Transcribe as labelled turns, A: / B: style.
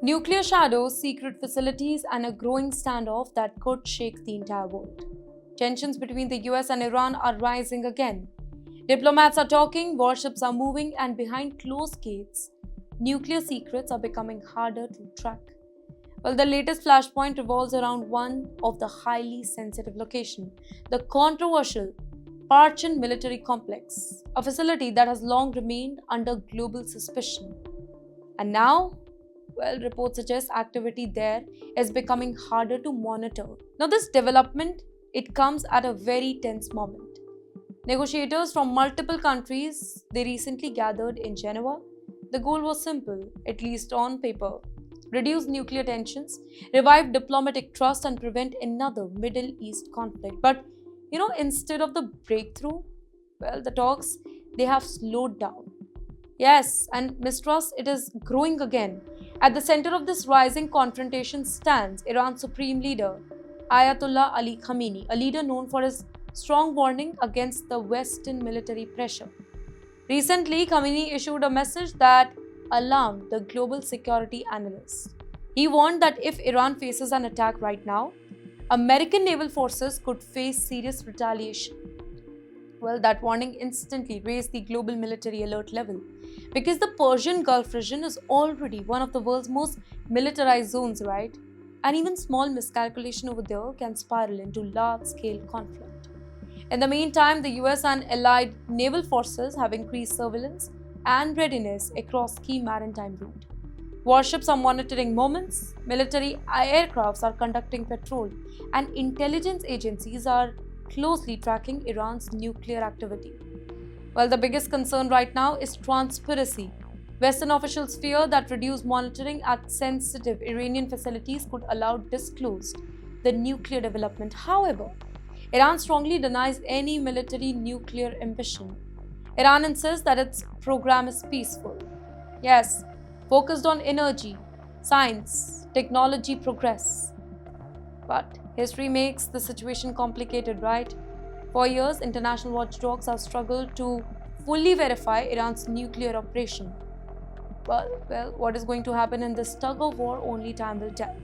A: Nuclear shadows, secret facilities, and a growing standoff that could shake the entire world. Tensions between the US and Iran are rising again. Diplomats are talking, warships are moving, and behind closed gates, nuclear secrets are becoming harder to track. Well, the latest flashpoint revolves around one of the highly sensitive location, the controversial Parchin military complex, a facility that has long remained under global suspicion. And now, well, reports suggest activity there is becoming harder to monitor. Now, this development, it comes at a very tense moment. Negotiators from multiple countries, they recently gathered in Geneva. The goal was simple, at least on paper: reduce nuclear tensions, revive diplomatic trust, and prevent another Middle East conflict. But instead of the breakthrough, well, the talks, they have slowed down. Yes, and mistrust, it is growing again. At the center of this rising confrontation stands Iran's supreme leader, Ayatollah Ali Khamenei, a leader known for his strong warning against the Western military pressure. Recently, Khamenei issued a message that alarmed the global security analysts. He warned that if Iran faces an attack right now, American naval forces could face serious retaliation. Well, that warning instantly raised the global military alert level because the Persian Gulf region is already one of the world's most militarized zones, right? And even small miscalculation over there can spiral into large scale conflict. In the meantime, the US and allied naval forces have increased surveillance and readiness across key maritime routes. Warships are monitoring movements, military aircrafts are conducting patrol, and intelligence agencies are closely tracking Iran's nuclear activity. Well, the biggest concern right now is transparency. Western officials fear that reduced monitoring at sensitive Iranian facilities could allow disclose the nuclear development. However, Iran strongly denies any military nuclear ambition. Iran insists that its program is peaceful. Yes, focused on energy, science, technology progress. But history makes the situation complicated, right? For years, international watchdogs have struggled to fully verify Iran's nuclear operation. Well, what is going to happen in this tug of war, only time will tell.